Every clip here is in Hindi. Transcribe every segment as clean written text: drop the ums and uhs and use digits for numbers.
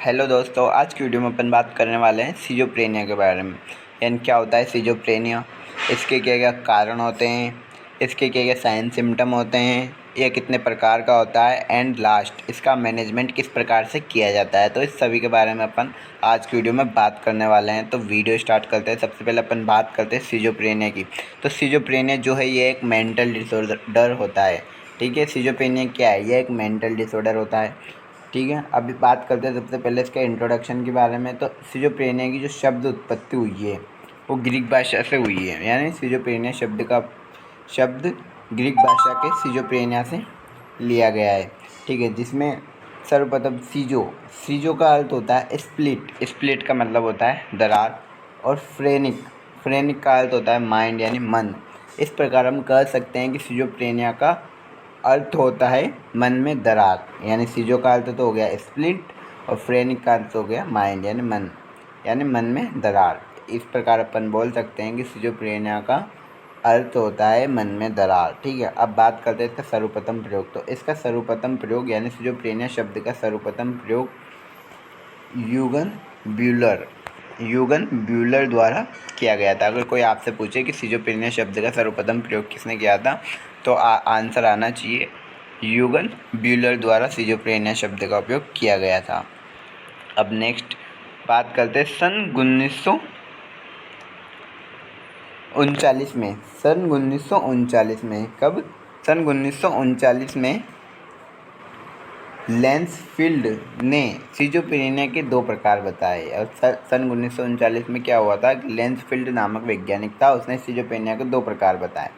हेलो दोस्तों, आज की वीडियो में अपन बात करने वाले हैं सिजोफ्रेनिया के बारे में। यानी क्या होता है सिजोफ्रेनिया, इसके क्या क्या कारण होते हैं, इसके क्या क्या साइन सिम्टम होते हैं, यह कितने प्रकार का होता है एंड लास्ट इसका मैनेजमेंट किस प्रकार से किया जाता है। तो इस सभी के बारे में अपन आज की वीडियो में बात करने वाले हैं। तो वीडियो स्टार्ट करते हैं। सबसे पहले अपन बात करते हैं सिजोफ्रेनिया की। तो सिजोफ्रेनिया जो है ये एक मेंटल डिसऑर्डर होता है। ठीक है, सिजोफ्रेनिया क्या है? यह एक मेंटल डिसऑर्डर होता है। ठीक है, अभी बात करते हैं सबसे पहले इसके इंट्रोडक्शन के बारे में। तो सिजोफ्रेनिया की जो शब्द उत्पत्ति हुई है वो ग्रीक भाषा से हुई है। यानी सिजोफ्रेनिया शब्द ग्रीक भाषा के सिजोफ्रेनिया से लिया गया है। ठीक है, जिसमें सर्वप्रथम सीजो का अर्थ होता है स्प्लिट का मतलब होता है दरार। और फ्रेनिक का अर्थ होता है माइंड यानी मन। इस प्रकार हम कह सकते हैं कि सिजोफ्रेनिया का अर्थ होता है मन में दरार। यानी सीजो का अर्थ तो हो गया स्प्लिट और फ्रेनिक का अर्थ हो गया माइंड यानी मन में दरार। इस प्रकार अपन बोल सकते हैं कि सिजोफ्रेनिया का अर्थ होता है मन में दरार। ठीक है, अब बात करते हैं इसका सर्वप्रथम प्रयोग। तो इसका सर्वप्रथम प्रयोग यानी सिजोफ्रेनिया शब्द का सर्वप्रथम प्रयोग यूगन ब्यूलर द्वारा किया गया था। अगर कोई आपसे पूछे कि सिजोफ्रेनिया शब्द का सर्वप्रथम प्रयोग किसने किया था, तो आंसर आना चाहिए यूगन ब्यूलर द्वारा सिजोफ्रेनिया शब्द का उपयोग किया गया था। अब नेक्स्ट बात करते हैं सन 1939 में। कब? सन 1939 में लैंसफील्ड ने सिजोफ्रेनिया के दो प्रकार बताए। और सन 1939 में क्या हुआ था कि लैंसफील्ड नामक वैज्ञानिक था, उसने सिजोफ्रेनिया के दो प्रकार बताए।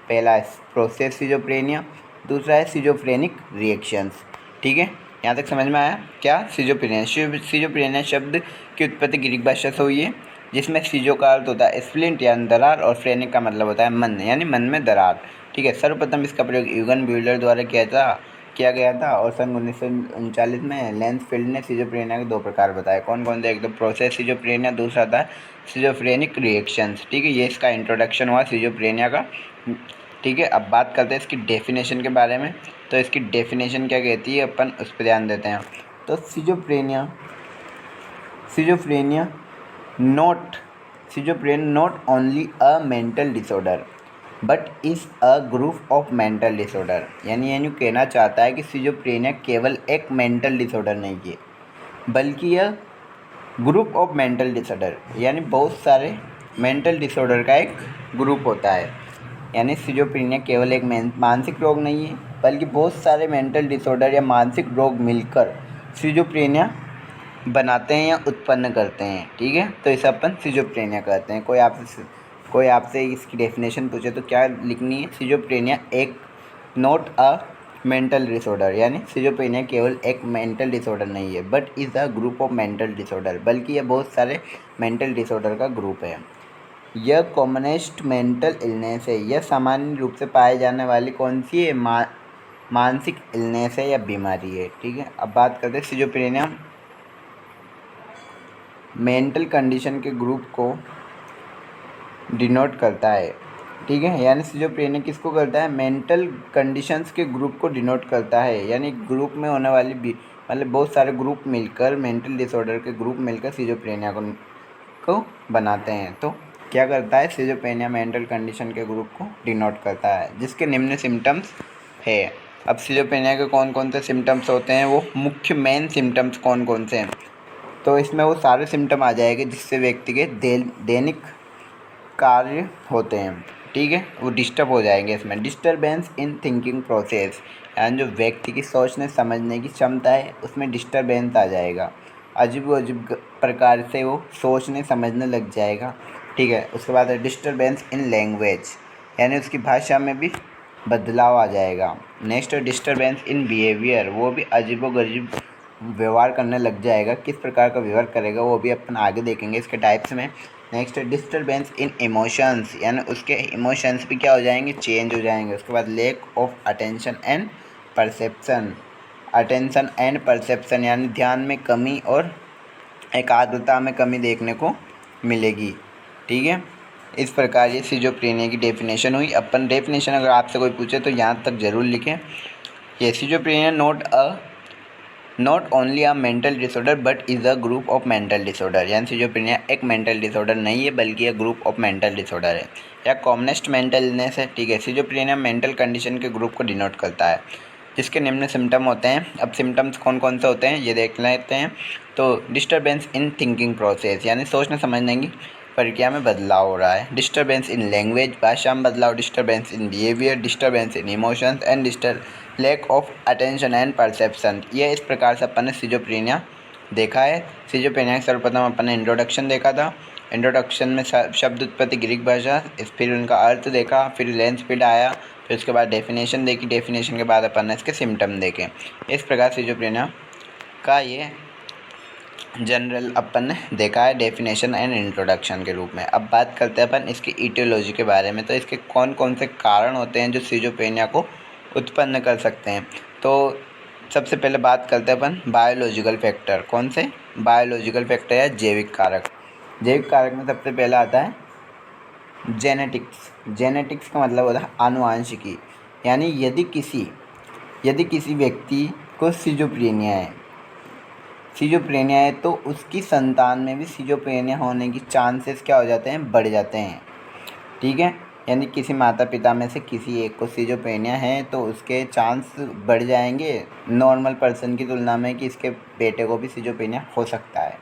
पहला है प्रोसेस सिजोफ्रेनिया, दूसरा है सिजोफ्रेनिक रिएक्शंस। ठीक है, यहाँ तक समझ में आया क्या? सिजोफ्रेनिया शब्द की उत्पत्ति ग्रीक भाषा से हुई है, जिसमें सीजो का अर्थ होता है स्प्लिंट यानी दरार और फ्रेनिक का मतलब होता है मन यानी मन में दरार। ठीक है, सर्वप्रथम इसका प्रयोग यूगन ब्यूलर द्वारा किया गया था। और सन 1939 में लैंसफील्ड ने सिजोफ्रेनिया के दो प्रकार बताए। कौन कौन से? एक तो प्रोसेस सिजोफ्रेनिया, दूसरा था सिजोफ्रेनिक रिएक्शंस। ठीक है, ये इसका इंट्रोडक्शन हुआ सिजोफ्रेनिया का। ठीक है, अब बात करते हैं इसकी डेफिनेशन के बारे में। तो इसकी डेफिनेशन क्या कहती है, अपन उस पर ध्यान देते हैं। तो schizophrenia not only a mental disorder but is a group of mental disorder. यानी ये कहना चाहता है कि सिजोफ्रेनिया केवल एक मेंटल डिसऑर्डर नहीं है, बल्कि यह ग्रुप ऑफ मेंटल डिसऑर्डर यानी बहुत सारे मेंटल डिसऑर्डर का एक ग्रुप होता है। यानी सिजोफ्रेनिया केवल एक मानसिक रोग नहीं है, बल्कि बहुत सारे मेंटल डिसऑर्डर या मानसिक रोग मिलकर सिजोफ्रेनिया बनाते हैं या उत्पन्न करते हैं। ठीक है, तो इसे अपन सिजोफ्रेनिया कहते हैं। कोई आपसे इसकी डेफिनेशन पूछे तो क्या लिखनी है? सिजोफ्रेनिया एक नॉट अ मेंटल डिसऑर्डर, यानी सिजोफ्रेनिया केवल एक मेंटल डिसऑर्डर नहीं है, but is a group of mental disorder, बल्कि यह बहुत सारे मेंटल डिसऑर्डर का ग्रुप है। यह कॉमनेस्ट मेंटल इलनेस है। यह सामान्य रूप से पाए जाने वाली कौन सी है? मानसिक इलनेस है या बीमारी है। ठीक है, अब बात करते हैं सिजोफ्रेनिया मेंटल कंडीशन के ग्रुप को डिनोट करता है। ठीक है, यानी सिजोफ्रेनिया किसको करता है? मेंटल कंडीशंस के ग्रुप को डिनोट करता है। यानी ग्रुप में होने वाली मतलब बहुत सारे ग्रुप मिलकर, मेंटल डिसऑर्डर के ग्रुप मिलकर सिजोफ्रेनिया को बनाते हैं। तो क्या करता है? सिजोफ्रेनिया मेंटल कंडीशन के ग्रुप को डिनोट करता है, जिसके निम्न सिम्टम्स है। अब सिजोफ्रेनिया के कौन कौन से सिम्टम्स होते हैं, वो मुख्य मेन सिम्टम्स कौन कौन से हैं? तो इसमें वो सारे सिम्टम आ जाएंगे जिससे व्यक्ति के दैनिक कार्य होते हैं। ठीक है, वो डिस्टर्ब हो जाएंगे। इसमें डिस्टर्बेंस इन थिंकिंग प्रोसेस, यानी जो व्यक्ति की सोचने समझने की क्षमता है उसमें डिस्टर्बेंस आ जाएगा। अजीब प्रकार से वो सोचने समझने लग जाएगा। ठीक है, उसके बाद डिस्टर्बेंस इन लैंग्वेज, यानी उसकी भाषा में भी बदलाव आ जाएगा। नेक्स्ट डिस्टर्बेंस इन बिहेवियर, वो भी अजीबोगरीब व्यवहार करने लग जाएगा। किस प्रकार का व्यवहार करेगा वो भी अपन आगे देखेंगे इसके टाइप्स में। नेक्स्ट डिस्टर्बेंस इन इमोशंस, यानी उसके इमोशंस भी क्या हो जाएंगे? चेंज हो जाएंगे। उसके बाद lack of attention and perception, यानी ध्यान में कमी और एकाग्रता में कमी देखने को मिलेगी। ठीक है, इस प्रकार ये सिजोफ्रेनिया की डेफिनेशन हुई। अपन डेफिनेशन अगर आपसे कोई पूछे तो यहाँ तक ज़रूर लिखें। ये schizophrenia not a not only a mental disorder but is a group of mental disorder, यानी सिजोफ्रेनिया एक मेंटल डिसऑर्डर नहीं है बल्कि एक ग्रुप ऑफ मेंटल डिसऑर्डर है या कॉमनेस्ट मेंटल इलनेस है। ठीक है, सिजोफ्रेनिया मेंटल कंडीशन के ग्रुप को डिनोट करता है जिसके निम्न सिम्टम होते हैं। अब सिम्टम्स कौन कौन से होते हैं ये देख लेते हैं। तो डिस्टर्बेंस इन थिंकिंग प्रोसेस, यानी सोचने समझने की प्रक्रिया में बदलाव हो रहा है। डिस्टर्बेंस इन लैंग्वेज, भाषा में बदलाव। Disturbance in behaviour, disturbance in emotions and lack of attention and perception. ये इस प्रकार से अपन ने सिजोफ्रेनिया देखा है। सिजोफ्रेनिया के सर्वप्रथम अपन ने इंट्रोडक्शन देखा था। इंट्रोडक्शन में शब्द उत्पत्ति ग्रीक भाषा, फिर उनका अर्थ देखा, फिर लेंस स्पीड आया, फिर उसके बाद डेफिनेशन देखी। डेफिनेशन के बाद अपन ने इसके सिम्टम देखे। इस प्रकार सिजोफ्रेनिया का ये जनरल अपन ने देखा है डेफिनेशन एंड इंट्रोडक्शन के रूप में। अब बात करते हैं अपन इसकी ईटियोलॉजी के बारे में। तो इसके कौन कौन से कारण होते हैं जो सिजोफ्रेनिया को उत्पन्न कर सकते हैं। तो सबसे पहले बात करते हैं अपन बायोलॉजिकल फैक्टर। कौन से बायोलॉजिकल फैक्टर या जैविक कारक। जैविक कारक में सबसे पहला आता है जेनेटिक्स। जेनेटिक्स का मतलब होता है आनुवांशिकी, यानी यदि किसी व्यक्ति को सिजोफ्रेनिया है तो उसकी संतान में भी सिजोफ्रेनिया होने की चांसेस क्या हो जाते हैं, बढ़ जाते हैं। ठीक है, यानी किसी माता पिता में से किसी एक को सिजोफ्रेनिया है तो उसके चांस बढ़ जाएंगे नॉर्मल पर्सन की तुलना में कि इसके बेटे को भी सिजोफ्रेनिया हो सकता है।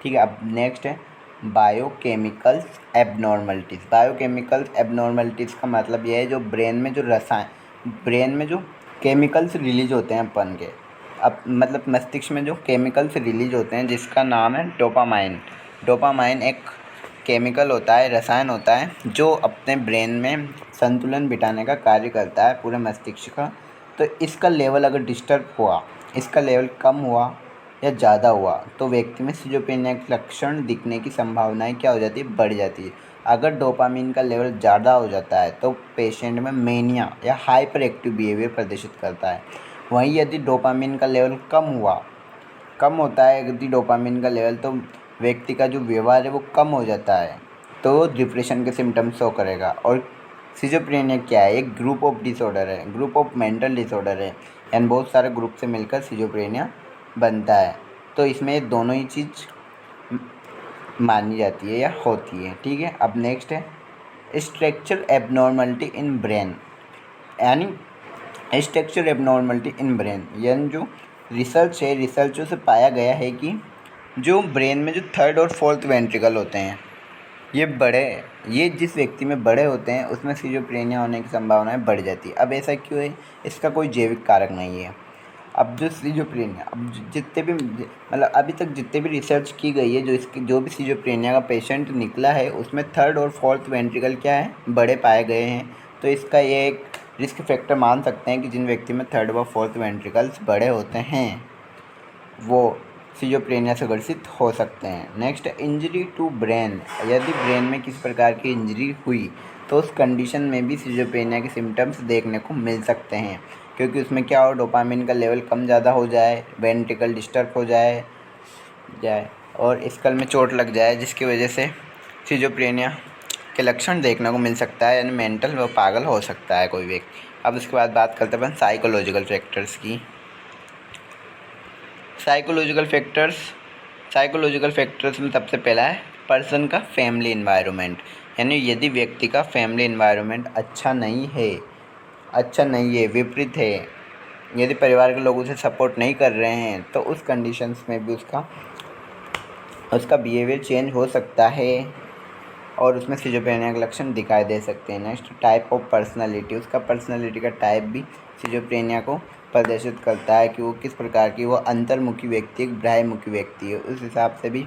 ठीक है, अब नेक्स्ट है बायोकेमिकल्स एबनॉर्मलिटीज़। बायोकेमिकल्स एबनॉर्मलिटीज़ का मतलब यह है जो ब्रेन में जो केमिकल्स रिलीज होते हैं अपन के, अब मतलब मस्तिष्क में जो केमिकल्स रिलीज होते हैं जिसका नाम है डोपामाइन। डोपामाइन एक केमिकल होता है, रसायन होता है जो अपने ब्रेन में संतुलन बिठाने का कार्य करता है पूरे मस्तिष्क का। तो इसका लेवल अगर डिस्टर्ब हुआ, इसका लेवल कम हुआ या ज़्यादा हुआ तो व्यक्ति में सिजोफ्रेनिया के लक्षण दिखने की संभावनाएं क्या हो जाती है, बढ़ जाती है। अगर डोपामिन का लेवल ज़्यादा हो जाता है तो पेशेंट में मेनिया या हाइपर एक्टिव बिहेवियर प्रदर्शित करता है। वहीं यदि डोपामिन का लेवल कम होता है, यदि डोपामिन का लेवल, तो व्यक्ति का जो व्यवहार है वो कम हो जाता है, तो डिप्रेशन के सिम्टम्स शो करेगा। और सिजोफ्रेनिया क्या है, एक ग्रुप ऑफ डिसऑर्डर है, ग्रुप ऑफ मेंटल डिसऑर्डर है, यानी बहुत सारे ग्रुप से मिलकर सिजोफ्रेनिया बनता है। तो इसमें दोनों ही चीज़ मानी जाती है या होती है। ठीक है, अब नेक्स्ट है स्ट्रक्चरल एबनॉर्मलिटी इन ब्रेन, यानी स्ट्रक्चरल एबनॉर्मलिटी इन ब्रेन, यानी जो रिसर्च है, रिसर्चों से पाया गया है कि जो ब्रेन में जो थर्ड और फोर्थ वेंट्रिकल होते हैं ये जिस व्यक्ति में बड़े होते हैं उसमें सिजोफ्रेनिया होने की संभावनाएं बढ़ जाती है। अब ऐसा क्यों है, इसका कोई जैविक कारक नहीं है। अब जो सिजोफ्रेनिया, अब जितने भी मतलब अभी तक जितने भी रिसर्च की गई है, जो भी सिजोफ्रेनिया का पेशेंट निकला है उसमें थर्ड और फोर्थ वेंट्रिकल क्या है, बड़े पाए गए हैं। तो इसका ये एक रिस्क फैक्टर मान सकते हैं कि जिन व्यक्ति में थर्ड व फोर्थ वेंट्रिकल्स बड़े होते हैं वो सिजोफ्रेनिया से ग्रसित हो सकते हैं। Next, injury to brain. यदि ब्रेन में किसी प्रकार की इंजरी हुई तो उस कंडीशन में भी सिजोफ्रेनिया के सिम्टम्स देखने को मिल सकते हैं, क्योंकि उसमें क्या हो, डोपामिन का लेवल कम ज़्यादा हो जाए, वेंट्रिकल डिस्टर्ब हो जाए और स्कल में चोट लग जाए, जिसकी वजह से सिजोफ्रेनिया के लक्षण देखने को मिल सकता है, यानी मेंटल व पागल हो सकता है कोई व्यक्ति। अब उसके बाद बात करते हैं साइकोलॉजिकल फैक्टर्स की। साइकोलॉजिकल फैक्टर्स में सबसे पहला है पर्सन का फैमिली इन्वायरमेंट, यानी यदि व्यक्ति का फैमिली इन्वायरमेंट अच्छा नहीं है, विपरीत है, यदि परिवार के लोग उसे सपोर्ट नहीं कर रहे हैं तो उस कंडीशंस में भी उसका बिहेवियर चेंज हो सकता है और उसमें सिजोफ्रेनिया के लक्षण दिखाई दे सकते हैं। Next, type of personality. उसका पर्सनालिटी का टाइप भी सिजोफ्रेनिया को प्रदर्शित करता है कि वो किस प्रकार की, वो अंतर्मुखी व्यक्ति, एक बाह्यमुखी व्यक्ति है। उस हिसाब से भी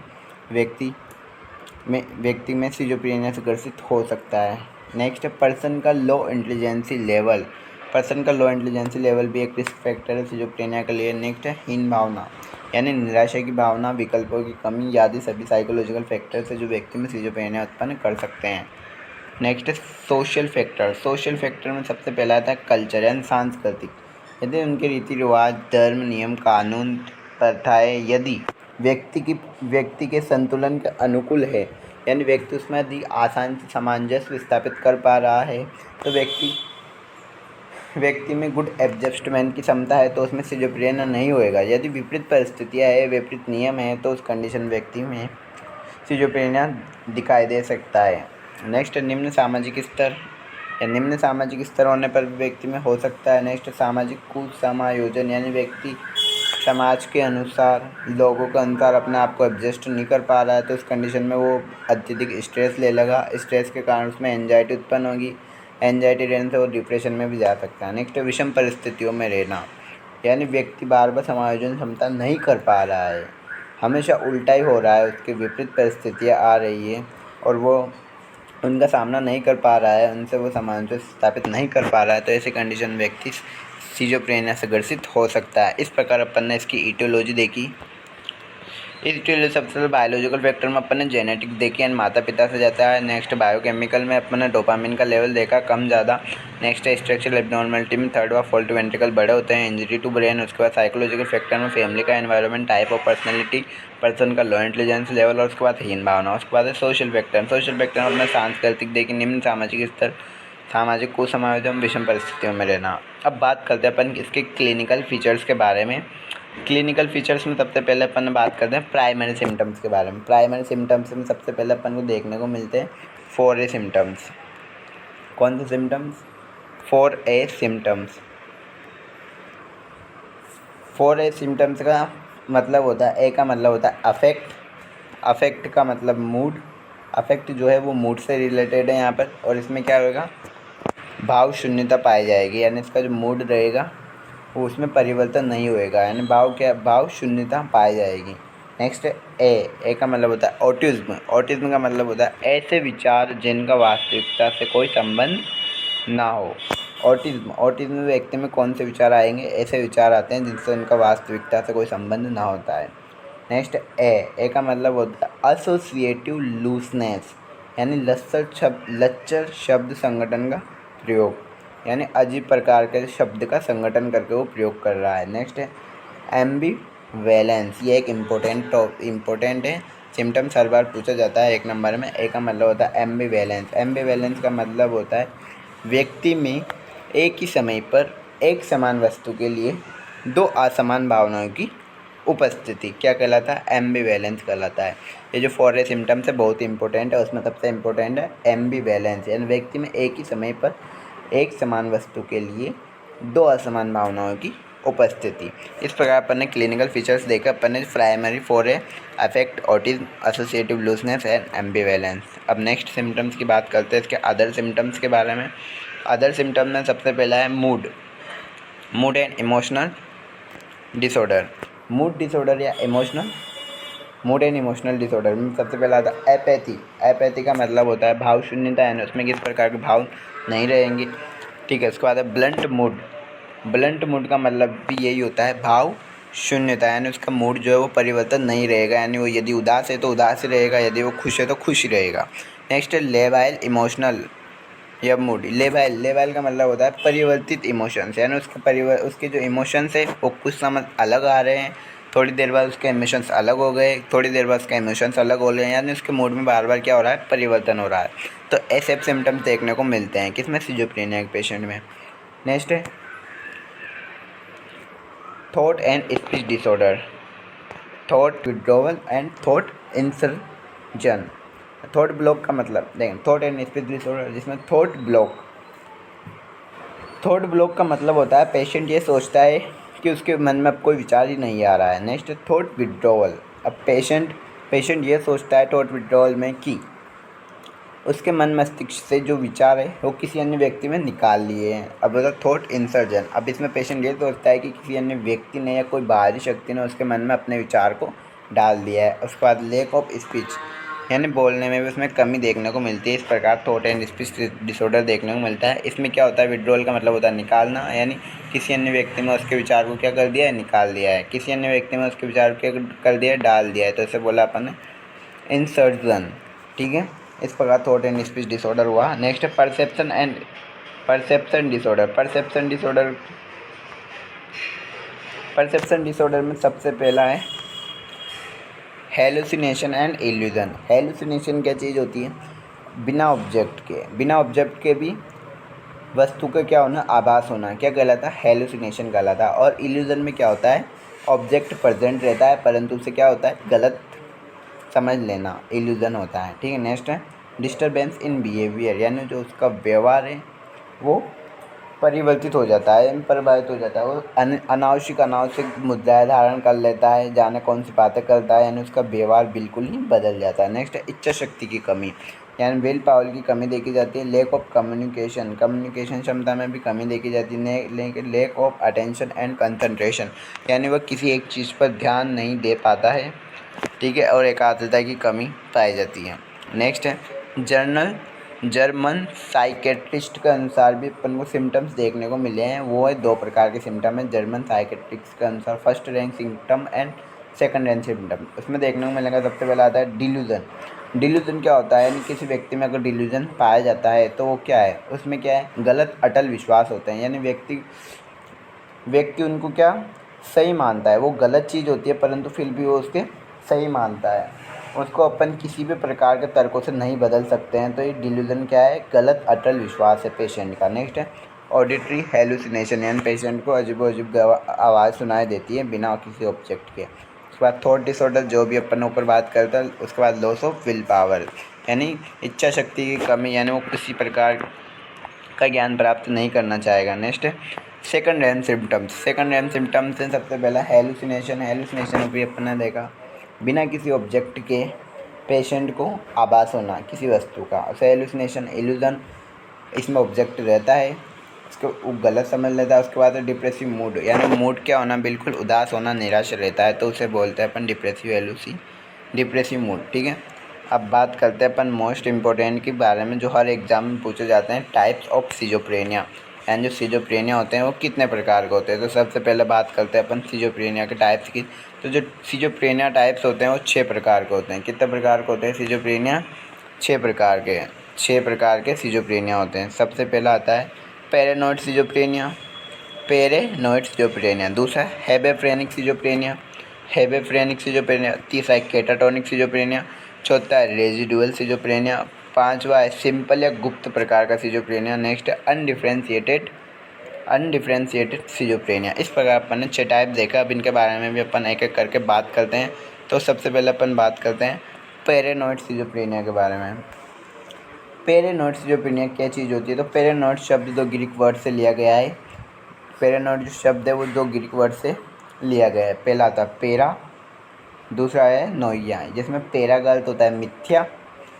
व्यक्ति में सिजोफ्रेनिया से ग्रसित हो सकता है। नेक्स्ट, पर्सन का लो इंटेलिजेंसी लेवल। पर्सन का लो इंटेलिजेंसी लेवल भी एक रिस्क फैक्टर है सिजोफ्रेनिया के लिए। नेक्स्ट है हीन भावना, यानी निराशा की भावना, विकल्पों की कमी आदि सभी साइकोलॉजिकल फैक्टर्स है जो व्यक्ति में सिजोफ्रेनिया उत्पन्न कर सकते हैं। नेक्स्ट है सोशल फैक्टर। सोशल फैक्टर में सबसे पहला आता है कल्चर यानी सांस्कृतिक, यदि उनके रीति रिवाज, धर्म, नियम, कानून, प्रथाएँ यदि व्यक्ति के संतुलन के अनुकूल है, यानी व्यक्ति उसमें यदि आसानी से सामंजस्य स्थापित कर पा रहा है तो व्यक्ति व्यक्ति में गुड एडजस्टमेंट की क्षमता है तो उसमें सिजोफ्रेनिया नहीं होएगा। यदि विपरीत परिस्थितियाँ है, विपरीत नियम है, तो उस कंडीशन व्यक्ति में सिजोफ्रेनिया दिखाई दे सकता है। नेक्स्ट, निम्न सामाजिक स्तर या निम्न सामाजिक स्तर होने पर भी व्यक्ति में हो सकता है। नेक्स्ट, सामाजिक कुसमायोजन यानी व्यक्ति समाज के अनुसार, लोगों के अनुसार अपने आप को एडजस्ट नहीं कर पा रहा है, तो उस कंडीशन में वो अत्यधिक स्ट्रेस ले लेगा। स्ट्रेस के कारण उसमें एंजाइटी उत्पन्न होगी। एंजाइटी रहने से वो डिप्रेशन में भी जा सकता है। नेक्स्ट, विषम परिस्थितियों में रहना यानी व्यक्ति बार बार समायोजन क्षमता नहीं कर पा रहा है, हमेशा उल्टा ही हो रहा है, उसके विपरीत परिस्थितियाँ आ रही है और वो उनका सामना नहीं कर पा रहा है, उनसे वो सामंजस्य स्थापित नहीं कर पा रहा है, तो ऐसे कंडीशन व्यक्ति सिजोफ्रेनिया से ग्रसित हो सकता है। इस प्रकार अपन ने इसकी ईटियोलॉजी देखी। इस ईटियोलॉजी सबसे पहले बायोलॉजिकल फैक्टर में अपन ने जेनेटिक देखी एंड माता पिता से जाता है। नेक्स्ट, बायोकेमिकल में अपन ने डोपामिन का लेवल देखा कम ज़्यादा। नेक्स्ट, स्ट्रक्चरल एब्नॉर्मलिटी में थर्ड व फोर्थ वेंट्रिकल बड़े होते हैं। इंजरी टू ब्रेन, उसके बाद साइकोलॉजिकल फैक्टर में फैमिली का environment, type of personality, person का लो इंटेलिजेंस लेवल, और उसके बाद हीन भावना। उसके बाद है सोशल फैक्टर। सोशल फैक्टर में अपने सांस्कृतिक देखी, निम्न सामाजिक स्तर, सामाजिक कुसमायोजन, विषम परिस्थितियों में रहना। अब बात करते हैं अपन इसके क्लिनिकल फीचर्स के बारे में। क्लिनिकल फीचर्स में सबसे पहले अपन बात करते हैं प्राइमरी सिम्टम्स के बारे में। प्राइमरी सिम्टम्स में सबसे पहले अपन को देखने को मिलते हैं 4A सिम्टम्स। कौन से symptoms? 4A symptoms. 4A symptoms का मतलब होता है, ए का मतलब होता है अफेक्ट, अफेक्ट का मतलब मूड, अफेक्ट जो है वो मूड से रिलेटेड है यहाँ पर, और इसमें क्या होगा, भाव शून्यता पाई जाएगी, यानी इसका जो मूड रहेगा वो उसमें परिवर्तन नहीं होएगा, यानी भाव शून्यता पाई जाएगी। नेक्स्ट, ए का मतलब होता है ऑटिज्म। ऑटिज्म का मतलब होता है ऐसे विचार जिनका वास्तविकता से कोई संबंध ना हो। ऑटिज्म व्यक्ति में कौन से विचार आएंगे? ऐसे विचार आते हैं जिनसे उनका वास्तविकता से कोई संबंध ना होता है। नेक्स्ट, ए का मतलब होता है एसोसिएटिव लूजनेस, यानी लच्चर शब्द संगठन का प्रयोग, यानी अजीब प्रकार के शब्द का संगठन करके वो प्रयोग कर रहा है। नेक्स्ट है एम्बिवैलेंस, ये एक इम्पोर्टेंट है, सिम्टम्स हर बार पूछा जाता है 1 नंबर में। ए का मतलब होता है एम्बिवैलेंस। एम्बिवैलेंस का मतलब होता है व्यक्ति में एक ही समय पर एक समान वस्तु के लिए 2 असमान भावनाओं की उपस्थिति क्या कहलाता है? एम्बिवैलेंस कहलाता है। ये जो 4A सिम्टम्स है बहुत इंपॉर्टेंट है, उसमें सबसे इम्पोर्टेंट है एम्बिवैलेंस, यानी व्यक्ति में एक ही समय पर एक समान वस्तु के लिए 2 असमान भावनाओं की उपस्थिति। इस प्रकार अपन ने क्लिनिकल फीचर्स देखा। अपन ने primary 4A, affect, autism, associative looseness and ambivalence. अब नेक्स्ट सिम्टम्स की बात करते हैं इसके अदर सिम्टम्स के बारे में। अदर सिम्टम में सबसे पहला है mood and emotional disorder. Mood disorder या मूड एंड इमोशनल डिसऑर्डर में सबसे पहला आता है एपैथी। एपैथी का मतलब होता है भाव शून्यता, यानी उसमें किस प्रकार के भाव नहीं रहेंगे। ठीक है, उसके बाद है ब्लंट मूड। ब्लंट मूड का मतलब भी यही होता है भाव शून्यता, यानी उसका मूड जो है वो परिवर्तन नहीं रहेगा, यानी वो यदि उदास है तो उदास ही रहेगा, यदि वो खुश है तो खुश ही रहेगा। नेक्स्ट है लेबाइल इमोशनल या मूड। लेबाइल का मतलब होता है परिवर्तित इमोशंस, यानी उसके जो इमोशंस है वो कुछ समय अलग आ रहे हैं, थोड़ी देर बाद उसके इमोशंस अलग हो गए, थोड़ी देर बाद उसके इमोशंस अलग हो गए, यानी उसके मूड में बार बार क्या हो रहा है, परिवर्तन हो रहा है। तो ऐसे सिम्टम्स देखने को मिलते हैं किसमें? सिजोफ्रेनिया के पेशेंट में। नेक्स्ट है thought and speech disorder. Thought withdrawal and thought insertion. Thought block का मतलब देखें, थॉट एंड स्पीच डिसऑर्डर जिसमें थॉट ब्लॉक का मतलब होता है पेशेंट ये सोचता है कि उसके मन में अब कोई विचार ही नहीं आ रहा है। Next thought withdrawal. अब पेशेंट ये सोचता है थॉट विड्रॉवल में कि उसके मन मस्तिष्क से जो विचार है वो किसी अन्य व्यक्ति में निकाल लिए हैं। अब होता है थॉट इंसर्जन। अब इसमें पेशेंट ये सोचता है कि किसी अन्य व्यक्ति ने या कोई बाहरी शक्ति ने उसके मन में अपने विचार को डाल दिया है। उसके बाद लैक ऑफ स्पीच, यानी बोलने में भी उसमें कमी देखने को मिलती है। इस प्रकार थॉट एंड स्पीच डिसऑर्डर देखने को मिलता है। इसमें क्या होता है, विड्रॉल का मतलब होता है निकालना, यानी किसी अन्य व्यक्ति में उसके विचार को क्या कर दिया है, निकाल दिया है। किसी अन्य व्यक्ति में उसके विचार को क्या कर दिया है, डाल दिया है, तो इसे बोला अपन ने इंसर्जन। ठीक है, इस प्रकार थॉट एंड स्पीच डिसऑर्डर हुआ। नेक्स्ट है परसेप्शन डिसऑर्डर। परसेप्शन डिसऑर्डर में सबसे पहला है हेलुसिनेशन एंड इल्यूजन। हेलुसिनेशन क्या चीज़ होती है? बिना ऑब्जेक्ट के भी वस्तु का क्या होना, आभास होना, क्या कहलाता है, हेलुसिनेशन कहलाता है। और इल्यूजन में क्या होता है, ऑब्जेक्ट प्रेजेंट रहता है परंतु उसे क्या होता है, गलत समझ लेना, इल्यूजन होता है। ठीक है, नेक्स्ट है डिस्टर्बेंस इन बिहेवियर, यानी जो उसका व्यवहार है वो परिवर्तित हो जाता है, प्रभावित हो जाता है, वो अनावश्यक मुद्राएं धारण कर लेता है, जाने कौन सी बातें करता है, यानी उसका व्यवहार बिल्कुल ही बदल जाता है। नेक्स्ट है इच्छा शक्ति की कमी, यानी विल पावर की कमी देखी जाती है। लेक ऑफ कम्युनिकेशन, कम्युनिकेशन क्षमता में भी कमी देखी जाती है। Lake of attention and concentration, यानी वह किसी एक चीज़ पर ध्यान नहीं दे पाता है। ठीक है, और एकाग्रता की कमी पाई जाती है। नेक्स्ट है जर्मन साइकेट्रिस्ट के अनुसार भी अपन को सिम्टम्स देखने को मिले हैं। वो है 2 प्रकार के सिम्टम हैं जर्मन साइकेट्रिस्ट के अनुसार, first rank symptom and second rank symptom. उसमें देखने को मिलेगा सबसे पहला आता है डिल्यूजन। डिल्यूजन क्या होता है, यानी किसी व्यक्ति में अगर डिल्यूजन पाया जाता है तो वो क्या है, उसमें क्या है, गलत अटल विश्वास होते हैं, यानी व्यक्ति उनको क्या सही मानता है, वो गलत चीज़ होती है परंतु फिर भी वो उसके सही मानता है, उसको अपन किसी भी प्रकार के तर्कों से नहीं बदल सकते हैं। तो ये डिल्यूजन क्या है, गलत अटल विश्वास है पेशेंट का। नेक्स्ट है ऑडिटरी हेलुसिनेशन, यानी पेशेंट को अजीब आवाज़ सुनाई देती है बिना किसी ऑब्जेक्ट के। उसके बाद थॉट डिसऑर्डर, जो भी अपन ऊपर बात करता है। उसके बाद लॉस ऑफ विल पावर, यानी इच्छा शक्ति की कमी, यानी वो किसी प्रकार का ज्ञान प्राप्त नहीं करना चाहेगा। नेक्स्ट है second hand symptoms. Second hand symptoms में सबसे पहला हेलुसिनेशन। हेलुसिनेशन भी अपन ने देखा, बिना किसी ऑब्जेक्ट के पेशेंट को आभास होना किसी वस्तु का, उसे हेलुसिनेशन, इल्यूजन, इसमें ऑब्जेक्ट रहता है, उसको वो गलत समझ लेता है। उसके बाद डिप्रेसिव मूड, यानी मूड क्या होना, बिल्कुल उदास होना, निराश रहता है, तो उसे बोलते हैं अपन डिप्रेसिव मूड। ठीक है, अब बात करते हैं अपन मोस्ट इम्पोर्टेंट के बारे में, जो हर एग्जाम में पूछे जाते हैं, टाइप्स ऑफ सिजोफ्रेनिया, यानी जो सिजोफ्रेनिया होते हैं वो कितने प्रकार के होते हैं। तो सबसे पहले बात करते हैं अपन सिजोफ्रेनिया के टाइप्स की। तो जो सिजोफ्रेनिया टाइप्स होते हैं वो 6 प्रकार के होते हैं। कितने प्रकार के होते हैं सिजोफ्रेनिया, 6 प्रकार के, 6 प्रकार के सिजोफ्रेनिया होते हैं। सबसे पहला आता है पैरानॉइड सिजोफ्रेनिया, दूसरा हेबेफ्रेनिक सिजोफ्रेनिया, तीसरा है केटाटोनिक सिजोफ्रेनिया, चौथा है रेजिडुअल सिजोफ्रेनिया, पांचवा है सिंपल या गुप्त प्रकार का सिजोफ्रेनिया। नेक्स्ट है अनडिफरेंशिएटेड सिजोफ्रेनिया। इस प्रकार अपन ने 6 टाइप देखा। अब इनके बारे में भी अपन एक एक करके बात करते हैं। तो सबसे पहले अपन बात करते हैं पैरानॉइड सिजोफ्रेनिया के बारे में। पैरानॉइड सिजोफ्रेनिया क्या चीज़ होती है, तो पैरानॉइड शब्द 2 ग्रीक वर्ड से लिया गया है। पैरानॉइड जो शब्द है वो 2 ग्रीक वर्ड से लिया गया है। पहला आता है पेरा, दूसरा है नोइया, जिसमें पेरा का अर्थ होता है मिथ्या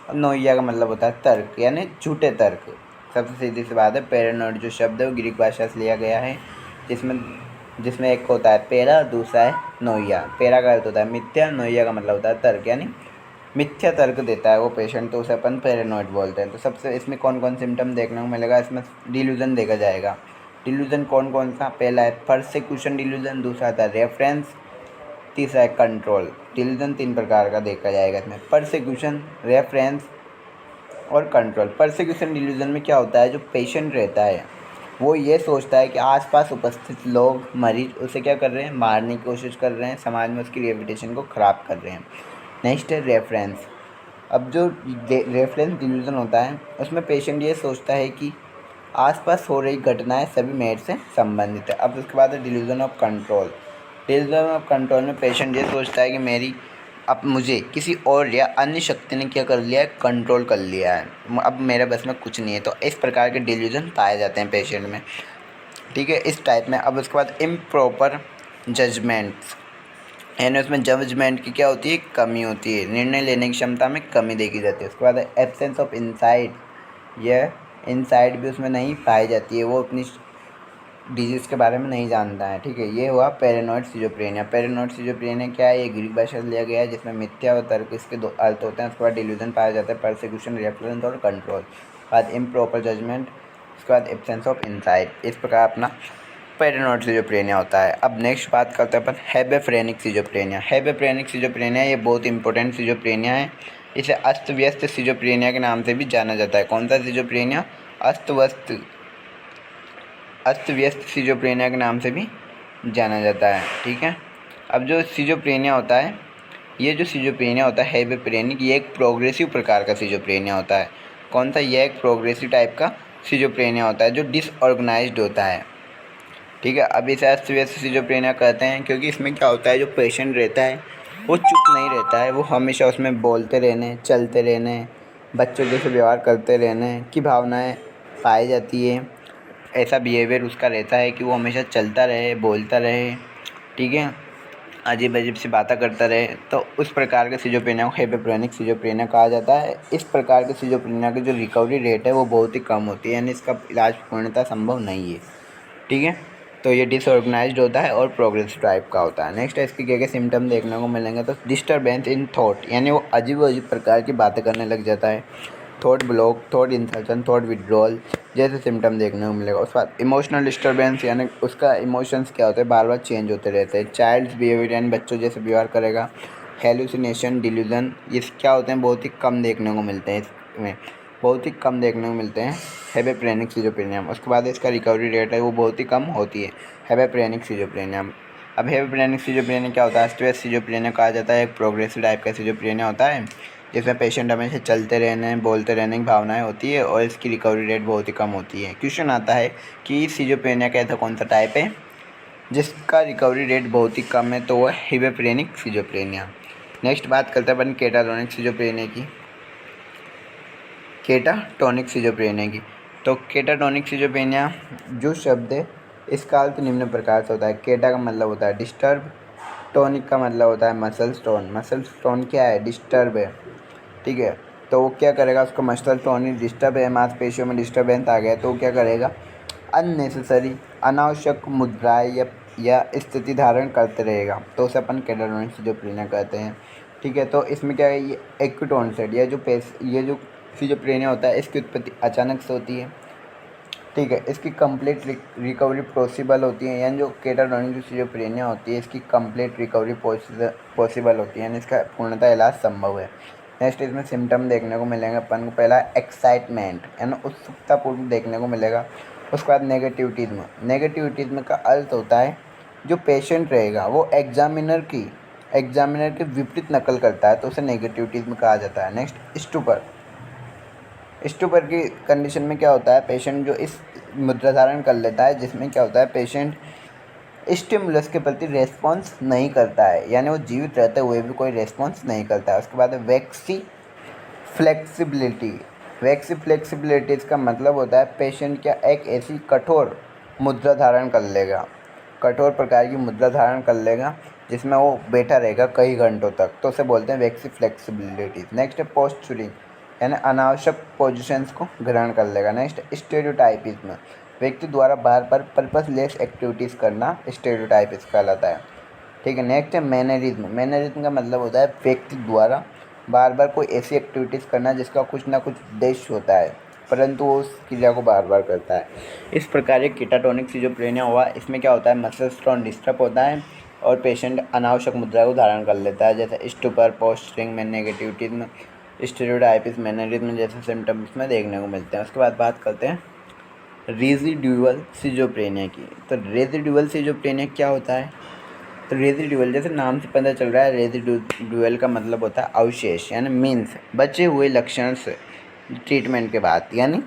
और नोइया का मतलब होता है तर्क, यानी झूठे तर्क। सबसे सीधी सी बात है, पैरानॉइड जो शब्द है वो ग्रीक भाषा से लिया गया है, जिसमें एक होता है पेरा, दूसरा है नोइया। पेरा का अर्थ होता है मिथ्या, नोइया का मतलब होता है तर्क, यानी मिथ्या तर्क देता है वो पेशेंट, तो उसे अपन पैरानॉइड बोलते हैं। तो सबसे इसमें कौन कौन सिम्टम देखने को मिलेगा, इसमें डिल्यूजन देखा जाएगा। डिल्यूजन कौन कौन सा, पहला है परसेक्यूशन डिल्यूजन, दूसरा आता है रेफरेंस, तीसरा है कंट्रोल। डिल्यूजन 3 प्रकार का देखा जाएगा इसमें, परसेक्यूशन, रेफरेंस और कंट्रोल। परसेक्यूशन डिल्यूजन में क्या होता है, जो पेशेंट रहता है वो ये सोचता है कि आसपास उपस्थित लोग, मरीज उसे क्या कर रहे हैं, मारने की कोशिश कर रहे हैं, समाज में उसकी रेपुटेशन को ख़राब कर रहे हैं। नेक्स्ट है रेफरेंस। अब जो रेफरेंस डिल्यूजन होता है उसमें पेशेंट ये सोचता है कि आसपास हो रही घटनाएं सभी मेरे से संबंधित है। अब उसके बाद है delusion of control. Delusion of control में पेशेंट ये सोचता है कि अब मुझे किसी और या अन्य शक्ति ने क्या कर लिया है, कंट्रोल कर लिया है, अब मेरे बस में कुछ नहीं है। तो इस प्रकार के डिल्यूजन पाए जाते हैं पेशेंट में। ठीक है, इस टाइप में। अब उसके बाद इम्प्रॉपर जजमेंट्स, यानी उसमें जजमेंट की क्या होती है, कमी होती है, निर्णय लेने की क्षमता में कमी देखी जाती है। उसके बाद एब्सेंस ऑफ इंसाइट, यह इंसाइट भी उसमें नहीं पाई जाती है, वो अपनी डिजीज़ के बारे में नहीं जानता है। ठीक है, ये हुआ पैरानॉइड सिजोफ्रेनिया। पैरानॉइड सिजोफ्रेनिया क्या है, ये ग्रीक भाषा से लिया गया है, जिसमें मिथ्या और तर्क इसके 2 अर्थ होते हैं। उसके बाद डिल्यूजन पाया जाता है, परसिक्यूशन, रेफरेंस और कंट्रोल, बाद इम्प्रॉपर जजमेंट, उसके बाद एब्सेंस ऑफ इंसाइट। इस प्रकार अपना पैरानॉइड सिजोफ्रेनिया होता है। अब नेक्स्ट बात करते हैं अपन हेबेफ्रेनिक सिजोफ्रेनिया। हेबेफ्रेनिक सिजोफ्रेनिया ये बहुत इंपॉर्टेंट सिजोफ्रेनिया है। इसे अस्त व्यस्त सिजोफ्रेनिया के नाम से भी जाना जाता है। कौन सा सिजोफ्रेनिया, अस्त व्यस्त सिजोफ्रेनिया के नाम से भी जाना जाता है। ठीक है, अब जो सिजोफ्रेनिया होता है, ये जो सिजोफ्रेनिया होता है हेबेफ्रेनिक, ये एक प्रोग्रेसिव प्रकार का सिजोफ्रेनिया होता है। कौन सा, यह एक प्रोग्रेसिव टाइप का सिजोफ्रेनिया होता है जो डिसऑर्गेनाइज्ड होता है। ठीक है, अब इसे अस्त व्यस्त सिजोफ्रेनिया कहते हैं क्योंकि इसमें क्या होता है, जो पेशेंट रहता है वो चुप नहीं रहता है, वो हमेशा उसमें बोलते रहने, चलते रहने, बच्चों जैसे व्यवहार करते रहने की भावनाएं पाई जाती है। ऐसा बिहेवियर उसका रहता है कि वो हमेशा चलता रहे, बोलता रहे, ठीक है, अजीब अजीब सी बातें करता रहे। तो उस प्रकार के सिजोफ्रेनिया को हेपेप्रेनिक सिजोफ्रेनिया कहा जाता है। इस प्रकार के सिजोफ्रेनिया की जो रिकवरी रेट है वो बहुत ही कम होती है, यानी इसका इलाज पूर्णतः संभव नहीं है। ठीक है, तो ये डिसऑर्गेनाइज्ड होता है और प्रोग्रेसिव टाइप का होता है। नेक्स्ट है इसके क्या क्या सिम्टम देखने को मिलेंगे, तो डिस्टर्बेंस इन थॉट, यानी वो अजीब अजीब प्रकार की बातें करने लग जाता है। Thought block, thought insertion, thought withdrawal जैसे सिम्टम देखने को मिलेगा। उसके बाद इमोशनल डिस्टर्बेंस, यानी उसका इमोशंस क्या होते हैं, बार बार चेंज होते रहते हैं। चाइल्ड्स बिहेवियर, यानी बच्चों जैसे व्यवहार करेगा। हेलुसिनेशन, डिल्यूजन, ये क्या होते हैं, बहुत ही कम देखने को मिलते हैं, इसमें बहुत ही कम देखने को मिलते हैं हेपेप्रेनिक सिजोफ्रेनिया। उसके बाद इसका रिकवरी रेट है वो बहुत ही कम होती है हेपेप्रेनिक सिजोफ्रेनिया। अब हेपेप्रेनिक सिजोफ्रेनिया क्या होता है, स्ट्रेस सिजोफ्रेनिया कहा जाता है। एक प्रोग्रेसिव टाइप का सिजोफ्रेनिया होता है जिसमें पेशेंट हमेशा चलते रहने, बोलते रहने की भावनाएं होती है और इसकी रिकवरी रेट बहुत ही कम होती है। क्वेश्चन आता है कि सिजोफ्रेनिया का ऐसा कौन सा टाइप है जिसका रिकवरी रेट बहुत ही कम है, तो वह हेपेप्रेनिक सिजोफ्रेनिया। नेक्स्ट बात करते हैं अपन केटाटोनिक सिजोफ्रेनिया की, केटाटोनिक सिजोफ्रेनिया की। तो केटाटोनिक सिजोफ्रेनिया जो शब्द है इसका अर्थ निम्न प्रकार से होता है। केटा का मतलब होता है डिस्टर्ब, टोनिक का मतलब होता है मसल्स टोन। मसल्स टोन क्या है, डिस्टर्ब है। ठीक है, तो वो क्या करेगा, उसका मसल टोन डिस्टर्ब है, मांसपेशियों में डिस्टर्बेंस आ गया तो वो क्या करेगा, अननेसेसरी अनावश्यक मुद्राएं या स्थिति धारण करते रहेगा, तो उसे अपन केटाटोनिक सिजोफ्रेनिया कहते हैं। ठीक है, तो इसमें क्या है, ये एक्यूट ऑनसेट, ये जो सिजोफ्रेनिया होता है इसकी उत्पत्ति अचानक से होती है। ठीक है, इसकी कंप्लीट रिकवरी पॉसिबल होती है, यानी जो केटाटोनिक जो सिजोफ्रेनिया होती है इसकी कंप्लीट रिकवरी पॉसिबल होती है, यानी इसका पूर्णतः इलाज संभव है। नेक्स्ट इसमें सिम्टम देखने को मिलेंगे अपन को, पहला एक्साइटमेंट यानी उत्सुकतापूर्वक देखने को मिलेगा। उसके बाद नेगेटिविटीज़म। नेगेटिविटीज़म का अर्थ होता है जो पेशेंट रहेगा वो एग्जामिनर के विपरीत नकल करता है, तो उसे नेगेटिविटीज़म कहा जाता है। नेक्स्ट स्टूपर की कंडीशन में क्या होता है, पेशेंट जो इस मुद्रा धारण कर लेता है जिसमें क्या होता है, पेशेंट स्टिमुलस के प्रति रेस्पॉन्स नहीं करता है, यानी वो जीवित रहते हुए भी कोई रेस्पॉन्स नहीं करता है। उसके बाद वैक्सी फ्लेक्सिबिलिटी इसका मतलब होता है पेशेंट क्या एक ऐसी कठोर मुद्रा धारण कर लेगा, कठोर प्रकार की मुद्रा धारण कर लेगा जिसमें वो बैठा रहेगा कई घंटों तक, तो उसे बोलते हैं वैक्सी फ्लेक्सिबिलिटी। नेक्स्ट है पोस्चरिंग, यानी अनावश्यक पोजीशंस को ग्रहण कर लेगा। नेक्स्ट स्टेरियोटाइपिज्म, व्यक्ति द्वारा बार बार पर्पसलेस एक्टिविटीज़ करना स्टेरियोटाइपिज्म कहलाता है। ठीक है, नेक्स्ट है मैनरिज्म। मैनरिज्म का मतलब होता है व्यक्ति द्वारा बार बार कोई ऐसी एक्टिविटीज़ करना जिसका कुछ ना कुछ उद्देश्य होता है परंतु वो उस क्रिया को बार बार करता है। इस प्रकार एक केटाटोनिक सिजोफ्रेनिया हुआ, इसमें क्या होता है, मसल्स टोन डिस्टर्ब होता है और पेशेंट अनावश्यक मुद्रा को धारण कर लेता है, जैसे स्टूपर, पोस्चरिंग में नेगेटिविटीज़म, स्टेरियोटाइपिज्म, मैनरिज्म जैसे सिम्टम्स में देखने को मिलते हैं। उसके बाद बात करते हैं रेजिड्यूअल सिजोफ्रेनिया की। तो रेजिड्यूअल सिजोफ्रेनिया क्या होता है, तो रेजिड्यूअल जैसे नाम से पता चल रहा है, रेजिड्यूअल का मतलब होता है अवशेष, यानी मीन्स बचे हुए लक्षण से ट्रीटमेंट के बाद। यानी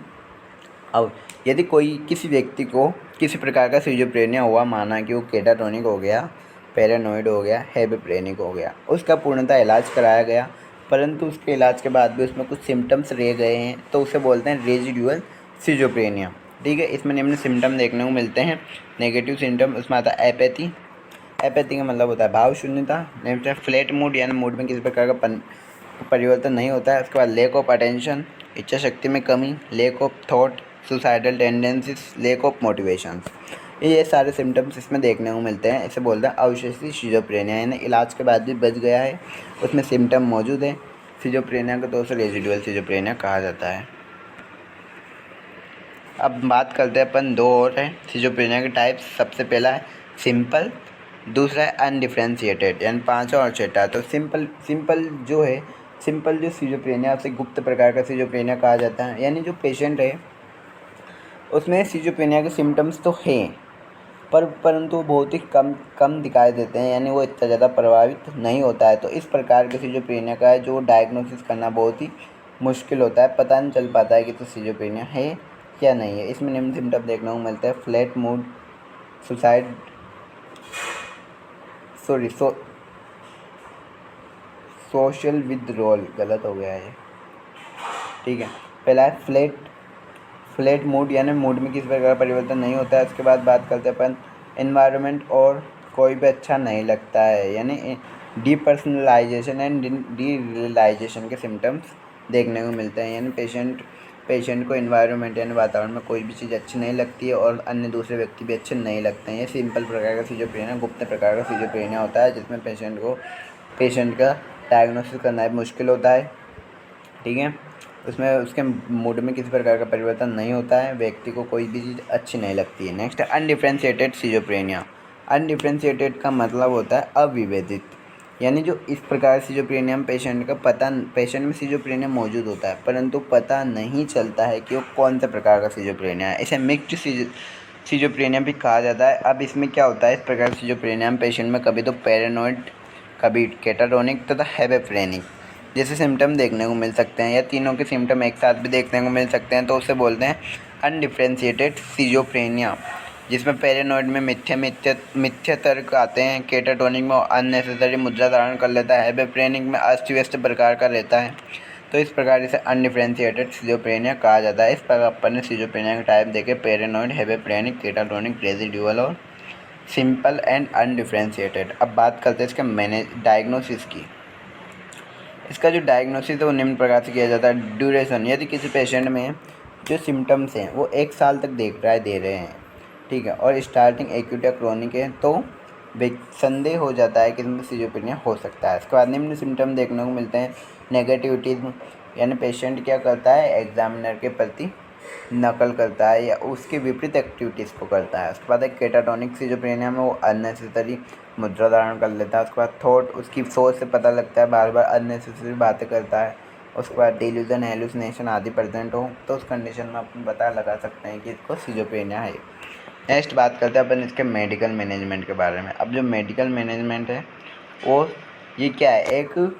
अब यदि कोई किसी व्यक्ति को किसी प्रकार का सिजोफ्रेनिया हुआ, माना कि वो केटाटोनिक हो गया, पैरानॉइड हो गया, हेपेप्रेनिक हो गया, उसका पूर्णतः इलाज कराया गया परंतु उसके इलाज के बाद भी उसमें कुछ सिम्टम्स रह गए हैं, तो उसे बोलते हैं रेजिड्यूअल सिजोफ्रेनिया। ठीक है, इसमें निम्न सिम्टम देखने को मिलते हैं। नेगेटिव सिम्टम, उसमें आता है एपैथी। एपैथी का मतलब होता है भाव शून्यता। नेक्स्ट है फ्लैट मूड, यानी मूड में किसी प्रकार का परिवर्तन नहीं होता है। उसके बाद लेक ऑफ अटेंशन, इच्छा शक्ति में कमी, lake of thought, suicidal tendencies, lake of motivations, ये सारे सिम्टम्स इसमें देखने को मिलते हैं। इसे बोलते हैं अवशेषी सिजोफ्रेनिया, यानी इलाज के बाद भी बच गया है, उसमें सिम्टम मौजूद है सिजोफ्रेनिया को, तो उसे रेजिडुअल सिजोफ्रेनिया कहा जाता है। अब बात करते हैं अपन दो और है सिजोफ्रेनिया के टाइप्स। सबसे पहला है सिंपल, दूसरा है अनडिफ्रेंशिएटेड, यानी पांचवा और छठा। तो सिंपल जो सिजोफ्रेनिया उसे गुप्त प्रकार का सिजोफ्रेनिया कहा जाता है, यानी जो पेशेंट है उसमें सिजोफ्रेनिया के सिम्टम्स तो हैं परंतु बहुत ही कम दिखाई देते हैं, यानी वो इतना ज़्यादा प्रभावित नहीं होता है। तो इस प्रकार के सिजोफ्रेनिया का है जो डायग्नोसिस करना बहुत ही मुश्किल होता है, पता नहीं चल पाता है कि तो सिजोफ्रेनिया है या नहीं है। इसमें निम्न सिम्टम देखने को मिलते हैं: flat mood, suicide social withdrawal, गलत हो गया है, ठीक है। पहला है फ्लैट मूड, यानी मूड में किसी प्रकार का परिवर्तन नहीं होता है। उसके बाद बात करते हैं अपन एनवायरनमेंट और कोई भी अच्छा नहीं लगता है, यानी डीपर्सनलाइजेशन एंड डीरियलाइजेशन के सिम्टम्स देखने को मिलते हैं, यानी पेशेंट को एनवायरनमेंट यानी वातावरण में कोई भी चीज़ अच्छी नहीं लगती है और अन्य दूसरे व्यक्ति भी अच्छे नहीं लगते हैं। ये सिंपल प्रकार का सिजोफ्रेनिया, गुप्त प्रकार का सिजोफ्रेनिया होता है, जिसमें पेशेंट का डायग्नोसिस करना भी मुश्किल होता है, ठीक है। उसमें उसके मूड में किसी प्रकार का परिवर्तन नहीं होता है, व्यक्ति को कोई भी चीज़ अच्छी नहीं लगती है। नेक्स्ट है अनडिफ्रेंशिएटेड सिजोफ्रेनिया। अनडिफ्रेंशिएटेड का मतलब होता है अविभेदित, यानी जो इस प्रकार सिजोफ्रेनिया में पेशेंट में सिजोफ्रेनिया मौजूद होता है, परंतु पता नहीं चलता है कि वो कौन सा प्रकार का सिजोफ्रेनिया है। इसे मिक्स्ड सिजोफ्रेनिया भी कहा जाता है। अब इसमें क्या होता है, इस प्रकार सिजोफ्रेनिया में पेशेंट में कभी तो पैरानॉइड, कभी कैटाटोनिक तथा हेबेफ्रेनिक जैसे सिम्टम देखने को मिल सकते हैं, या तीनों के सिम्टम एक साथ भी देखने को मिल सकते हैं, तो उसे बोलते हैं अनडिफ्रेंशिएटेड सिजोफ्रेनिया, जिसमें पैरानॉइड में मिथ्या तर्क आते हैं, कैटाटोनिक में अननेसेसरी मुद्रा धारण कर लेता है, हेबेफ्रेनिक में अस्त व्यस्त प्रकार का रहता है। तो इस प्रकार इसे अनडिफ्रेंशिएटेड सिजोफ्रेनिया कहा जाता है। इस प्रकार अपन ने सिजोफ्रेनिया के टाइप देखे: पैरानॉइड, हेबेफ्रेनिक, कैटाटोनिक, रेसिड्यूअल और सिंपल एंड अनडिफ्रेंशिएटेड। अब बात करते हैं इसके डायग्नोसिस की। इसका जो डायग्नोसिस है वो निम्न प्रकार से किया जाता है: ड्यूरेशन, यदि किसी पेशेंट में जो सिम्टम्स हैं वो 1 साल तक दे रहे हैं, ठीक है, और स्टार्टिंग एक्यूट या क्रोनिक है, तो संदेह हो जाता है कि इसमें सिजोफ्रेनिया हो सकता है। इसके बाद निम्न सिम्टम देखने को मिलते हैं: नेगेटिविटी, यानी पेशेंट क्या करता है, एग्जामिनर के प्रति नकल करता है या उसके विपरीत एक्टिविटीज़ को करता है। उसके बाद एक कैटाटोनिक सिजोफ्रेनिया में वो अननेसेसरी मुद्रा धारण कर लेता है। उसके बाद उसकी सोच से पता लगता है बार बार अननेसेसरी बातें करता है। उसके बाद डिल्यूजन, हेलुसिनेशन आदि प्रेजेंट हो, तो उस कंडीशन में अपन पता लगा सकते हैं कि इसको सिजोफ्रेनिया है। नेक्स्ट बात करते हैं अपन इसके मेडिकल मैनेजमेंट के बारे में। अब जो मेडिकल मैनेजमेंट है वो ये क्या है, एक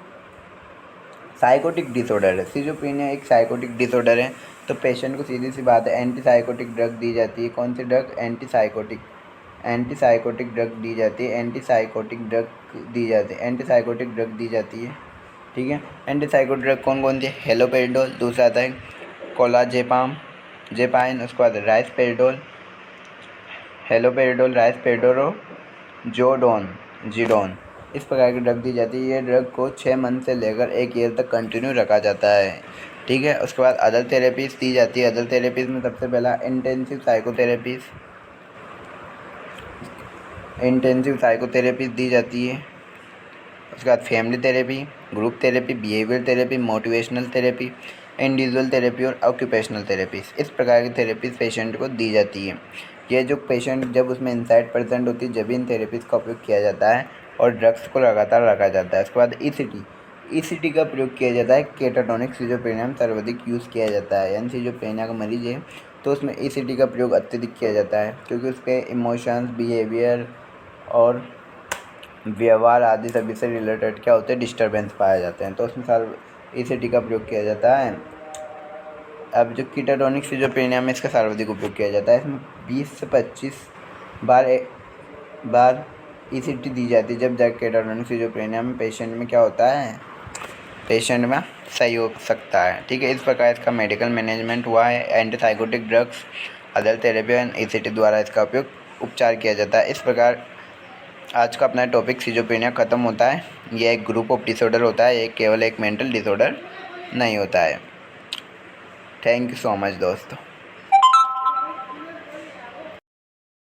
साइकोटिक डिसऑर्डर है। सिजोफ्रेनिया एक साइकोटिक डिसऑर्डर है, तो पेशेंट को सीधी सी बात है एंटीसाइकोटिक ड्रग दी जाती है। कौन सी ड्रग? एंटीसाइकोटिक ड्रग दी जाती है। एंटीसाइकोटिक ड्रग दी जाती है, ठीक है। एंटीसाइकोटिक ड्रग कौन कौन सी है? हेलोपेरिडोल, दूसरा आता है जेपाइन, उसके बाद राइसपेरिडोल, हेलोपेरिडोल, राइसपेरिडोल और जीडोन, इस प्रकार की ड्रग दी जाती है। ये ड्रग को 6 मंथ से लेकर 1 ईयर तक कंटिन्यू रखा जाता है, ठीक है। उसके बाद अदर थेरेपीज़ दी जाती है। अदर थेरेपीज़ में सबसे पहला इंटेंसिव साइकोथेरेपीज़ दी जाती है। उसके बाद family therapy, group therapy, behaviour therapy, motivational therapy, individual therapy और ऑक्यूपेशनल थेरेपीज़, इस प्रकार की थेरेपीज़ पेशेंट को दी जाती है। ये जो पेशेंट जब उसमें इंसाइट प्रेजेंट होती है, जब इन थेरेपीज़ का उपयोग किया जाता है और ड्रग्स को लगातार रखा जाता है। उसके बाद ईसीटी का प्रयोग किया जाता है। कैटाटोनिक सिजोफ्रेनिया में सर्वाधिक यूज़ किया जाता है, यानी सिजोफ्रेनिया का मरीज है तो उसमें ईसीटी का प्रयोग अत्यधिक किया जाता है, क्योंकि उसके इमोशंस, बिहेवियर और व्यवहार आदि सभी से रिलेटेड क्या होते हैं, डिस्टर्बेंस पाए जाते हैं, तो उसमें ईसीटी का प्रयोग किया जाता है। अब जो कैटाटोनिक सिजोफ्रेनिया में इसका सर्वाधिक उपयोग किया जाता है। इसमें 20 से 25 बार ईसीटी दी जाती है, जब जाके कैटाटोनिक सिजोफ्रेनिया में पेशेंट में क्या होता है, पेशेंट में सही हो सकता है, ठीक है। इस प्रकार इसका मेडिकल मैनेजमेंट हुआ है। Antipsychotic drugs, other therapy and ECT द्वारा इसका उपचार किया जाता है। इस प्रकार आज का अपना टॉपिक सिजोफ्रेनिया ख़त्म होता है। यह एक ग्रुप ऑफ डिसऑर्डर होता है, ये केवल एक मेंटल डिसऑर्डर नहीं होता है। थैंक यू सो मच दोस्तों।